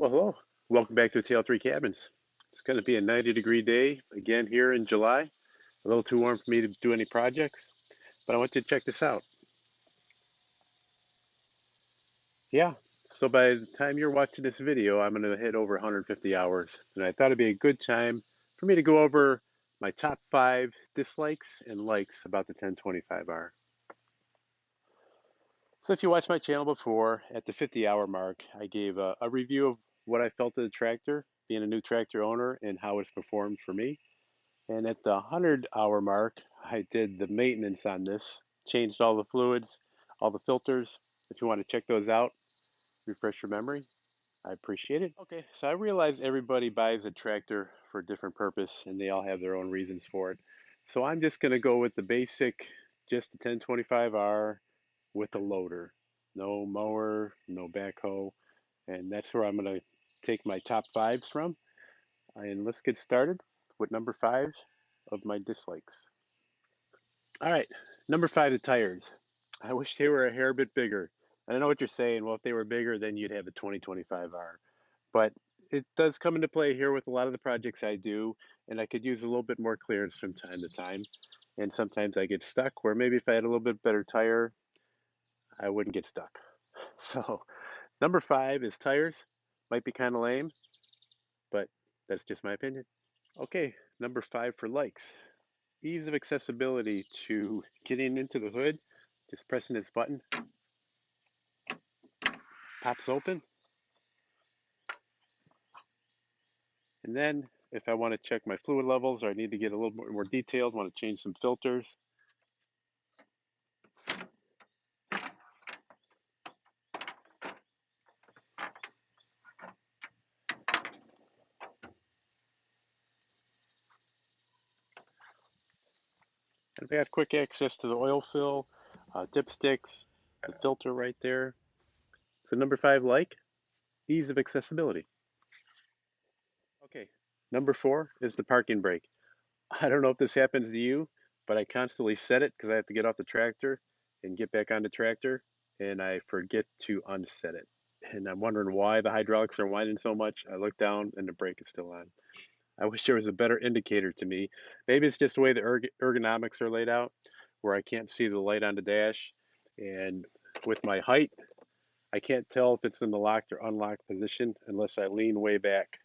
Well, hello. Welcome back to Tale 3 Cabins. It's going to be a 90-degree day again here in July. A little too warm for me to do any projects, but I want you to check this out. Yeah, so by the time you're watching this video, I'm going to hit over 150 hours, and I thought it'd be a good time for me to go over my top 5 dislikes and likes about the 1025R. So if you watched my channel before, at the 50-hour mark, I gave a review of what I felt of the tractor, being a new tractor owner, and how it's performed for me. And at the 100-hour mark, I did the maintenance on this, changed all the fluids, all the filters. If you want to check those out, refresh your memory, I appreciate it. Okay, so I realize everybody buys a tractor for a different purpose and they all have their own reasons for it. So I'm just going to go with the basic, just the 1025R with a loader. No mower, no backhoe, and that's where I'm going to take my top fives from. And let's get started with number 5 of my dislikes. All right, number 5, the tires. I wish they were a hair bit bigger. And I know what you're saying. Well, if they were bigger, then you'd have a 2025R. But it does come into play here with a lot of the projects I do, and I could use a little bit more clearance from time to time. And sometimes I get stuck where maybe if I had a little bit better tire, I wouldn't get stuck. So number 5 is tires. Might be kind of lame, but that's just my opinion. Okay, number 5 for likes. Ease of accessibility to getting into the hood. Just pressing this button, pops open. And then if I want to check my fluid levels or I need to get a little more detailed, want to change some filters, and we have quick access to the oil fill, dipsticks, the filter right there. So number 5, like, ease of accessibility. Okay, number 4 is the parking brake. I don't know if this happens to you, but I constantly set it because I have to get off the tractor and get back on the tractor, and I forget to unset it. And I'm wondering why the hydraulics are whining so much. I look down and the brake is still on. I wish there was a better indicator to me. Maybe it's just the way the ergonomics are laid out, where I can't see the light on the dash. And with my height, I can't tell if it's in the locked or unlocked position unless I lean way back.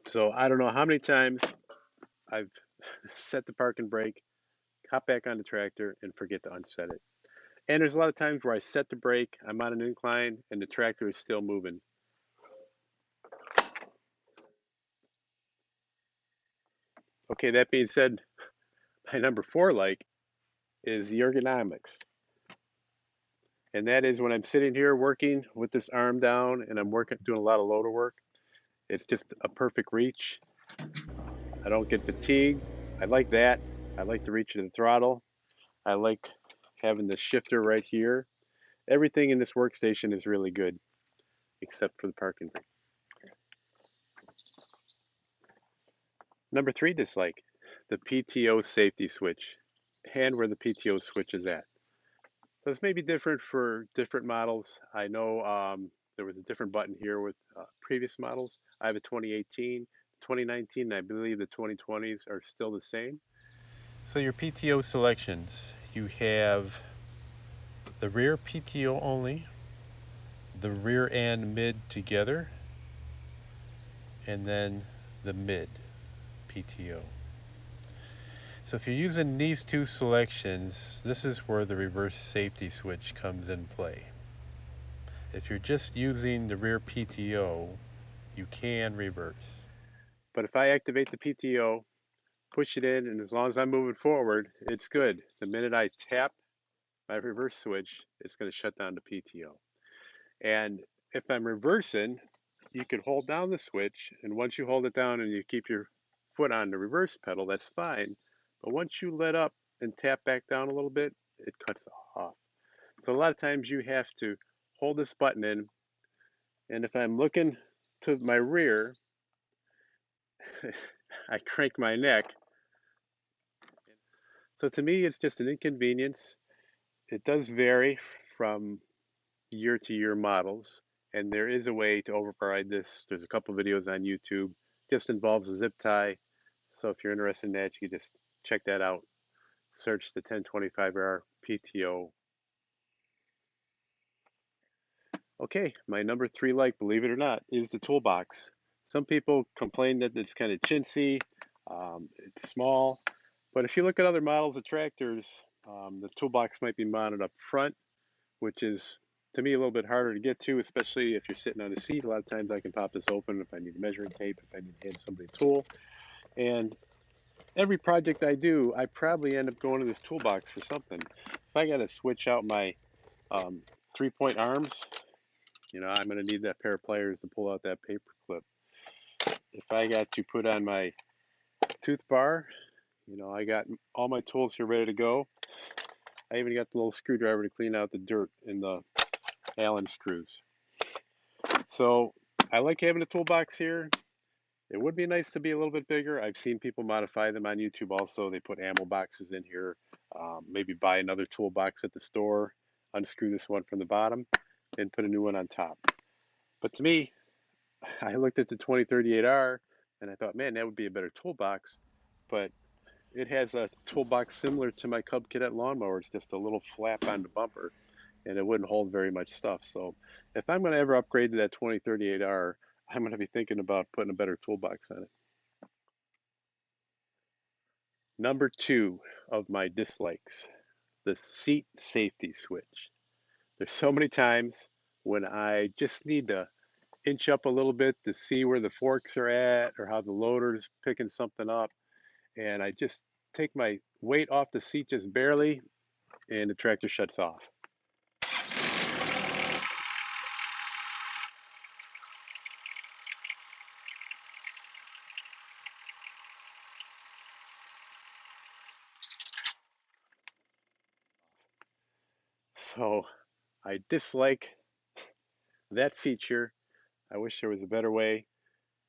So I don't know how many times I've set the parking brake, hop back on the tractor, and forget to unset it. And there's a lot of times where I set the brake, I'm on an incline, and the tractor is still moving. Okay, that being said, my number 4 like is the ergonomics. And that is when I'm sitting here working with this arm down and I'm doing a lot of loader work, it's just a perfect reach. I don't get fatigued. I like that. I like the reach of the throttle. I like having the shifter right here. Everything in this workstation is really good, except for the parking brake. Number 3 dislike, the PTO Safety Switch, and where the PTO switch is at. So this may be different for different models. I know there was a different button here with previous models. I have a 2018, 2019, and I believe the 2020s are still the same. So your PTO selections, you have the rear PTO only, the rear and mid together, and then the mid PTO. So if you're using these two selections, this is where the reverse safety switch comes in play. If you're just using the rear PTO, you can reverse. But if I activate the PTO, push it in, and as long as I'm moving forward, it's good. The minute I tap my reverse switch, it's going to shut down the PTO. And if I'm reversing, you can hold down the switch, and once you hold it down and you keep your foot on the reverse pedal, that's fine. But once you let up and tap back down a little bit, it cuts off. So a lot of times you have to hold this button in, and if I'm looking to my rear, I crank my neck. So to me, it's just an inconvenience. It does vary from year to year models. And there is a way to override this. There's a couple videos on YouTube. Just involves a zip tie. So if you're interested in that, you can just check that out. Search the 1025R PTO. Okay, my number 3 like, believe it or not, is the toolbox. Some people complain that it's kind of chintzy, it's small, but if you look at other models of tractors, the toolbox might be mounted up front, which is to me a little bit harder to get to, especially if you're sitting on a seat. A lot of times I can pop this open if I need measuring tape, if I need to hand somebody a tool. And every project I do, I probably end up going to this toolbox for something. If I got to switch out my 3-point arms, I'm going to need that pair of pliers to pull out that paper clip. If I got to put on my tooth bar, I got all my tools here ready to go. I even got the little screwdriver to clean out the dirt in the Allen screws. So I like having a toolbox here. It would be nice to be a little bit bigger. I've seen people modify them on YouTube also. They put ammo boxes in here, maybe buy another toolbox at the store, unscrew this one from the bottom, and put a new one on top. But to me, I looked at the 2038R and I thought, man, that would be a better toolbox. But it has a toolbox similar to my Cub Cadet lawnmower. It's just a little flap on the bumper and it wouldn't hold very much stuff. So if I'm going to ever upgrade to that 2038R, I'm going to be thinking about putting a better toolbox on it. Number 2 of my dislikes, the seat safety switch. There's so many times when I just need to inch up a little bit to see where the forks are at or how the loader's picking something up. And I just take my weight off the seat just barely and the tractor shuts off. So I dislike that feature. I wish there was a better way,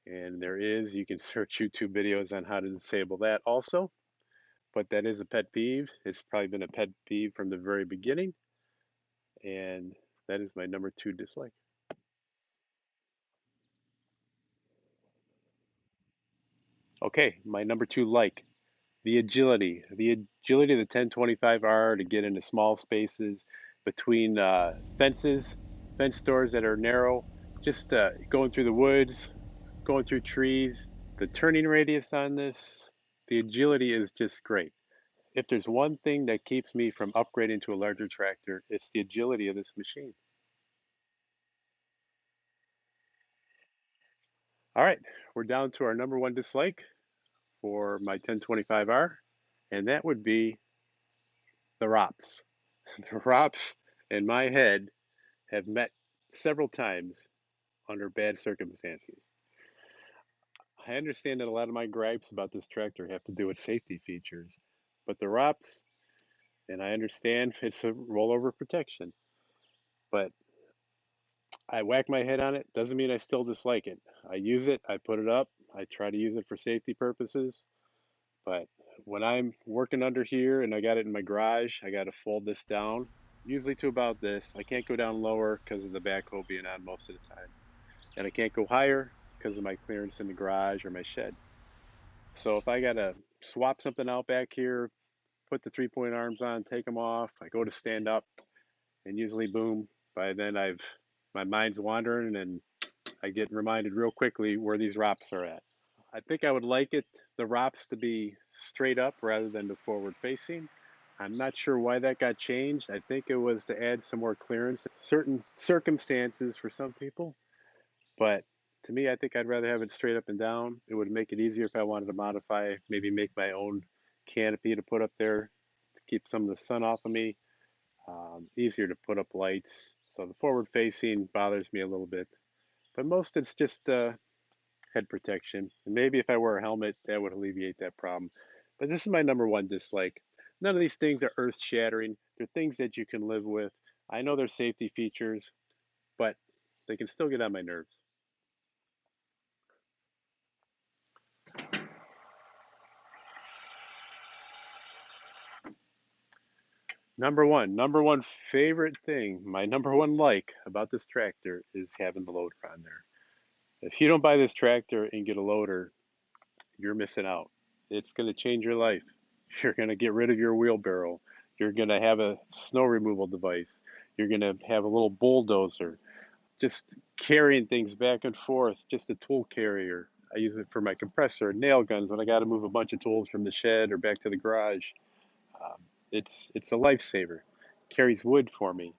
and there is. You can search YouTube videos on how to disable that also, but that is a pet peeve. It's probably been a pet peeve from the very beginning, and that is my number 2 dislike. Okay, my number 2 like, the agility of the 1025R to get into small spaces between fence doors that are narrow, just going through the woods, going through trees. The turning radius on this, the agility is just great. If there's one thing that keeps me from upgrading to a larger tractor, it's the agility of this machine. All right, we're down to our number 1 dislike for my 1025R, and that would be the ROPS. The ROPS in my head have met several times under bad circumstances. I understand that a lot of my gripes about this tractor have to do with safety features, but the ROPS, and I understand it's a rollover protection, but I whack my head on it, doesn't mean I still dislike it. I use it, I put it up, I try to use it for safety purposes, but when I'm working under here and I got it in my garage, I got to fold this down, usually to about this. I can't go down lower because of the backhoe being on most of the time. And I can't go higher because of my clearance in the garage or my shed. So if I got to swap something out back here, put the 3-point arms on, take them off, I go to stand up, and usually, boom, by then my mind's wandering and I get reminded real quickly where these ROPS are at. I think I would like the ROPS to be straight up rather than the forward facing. I'm not sure why that got changed. I think it was to add some more clearance in certain circumstances for some people. But to me, I think I'd rather have it straight up and down. It would make it easier if I wanted to modify, maybe make my own canopy to put up there to keep some of the sun off of me. Easier to put up lights. So the forward facing bothers me a little bit. But most it's just head protection. And maybe if I wear a helmet, that would alleviate that problem. But this is my number 1 dislike. None of these things are earth shattering. They're things that you can live with. I know they're safety features, but they can still get on my nerves. Number one favorite thing, my number one like about this tractor is having the loader on there. If you don't buy this tractor and get a loader, you're missing out. It's going to change your life. You're going to get rid of your wheelbarrow. You're going to have a snow removal device. You're going to have a little bulldozer, just carrying things back and forth, just a tool carrier. I use it for my compressor, nail guns when I got to move a bunch of tools from the shed or back to the garage. Um, it's a lifesaver. Carries wood for me.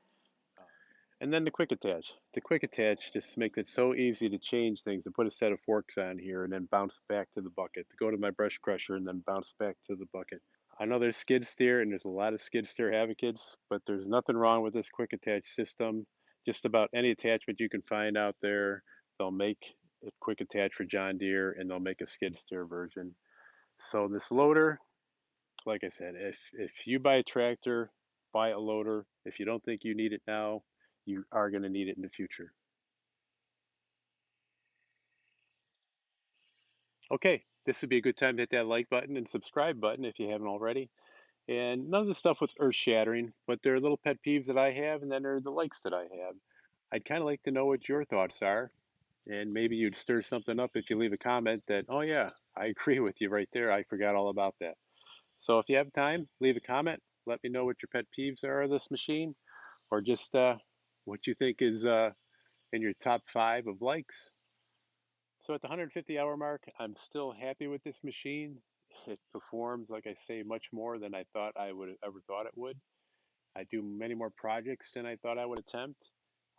And then the quick attach. The quick attach just makes it so easy to change things and put a set of forks on here and then bounce back to the bucket. To go to my brush crusher and then bounce back to the bucket. I know there's skid steer and there's a lot of skid steer advocates, but there's nothing wrong with this quick attach system. Just about any attachment you can find out there, they'll make a quick attach for John Deere and they'll make a skid steer version. So this loader, like I said, if you buy a tractor, buy a loader. If you don't think you need it now, you are going to need it in the future. Okay, this would be a good time to hit that like button and subscribe button if you haven't already. And none of the stuff was earth shattering, but there are little pet peeves that I have, and then there are the likes that I have. I'd kind of like to know what your thoughts are, and maybe you'd stir something up if you leave a comment that, oh yeah, I agree with you right there. I forgot all about that. So if you have time, leave a comment. Let me know what your pet peeves are of this machine, or just what you think is in your top 5 of likes. So at the 150-hour mark, I'm still happy with this machine. It performs, like I say, much more than I thought I would ever thought it would. I do many more projects than I thought I would attempt.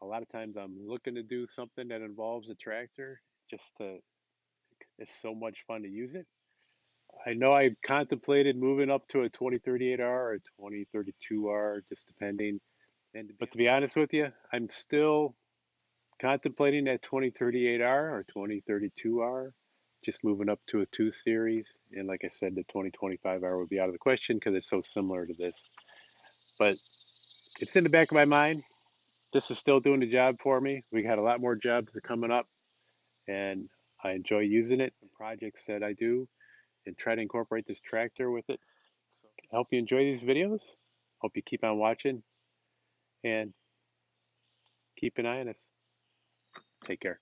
A lot of times I'm looking to do something that involves a tractor just to, it's so much fun to use it. I know I contemplated moving up to a 2038R or 2032R, just depending. But to be honest with you, I'm still contemplating that 2038R or 2032R, just moving up to a 2 series. And like I said, the 2025R would be out of the question because it's so similar to this. But it's in the back of my mind. This is still doing the job for me. We got a lot more jobs coming up, and I enjoy using it. Some projects that I do and try to incorporate this tractor with it. So I hope you enjoy these videos. Hope you keep on watching and keep an eye on us. Take care.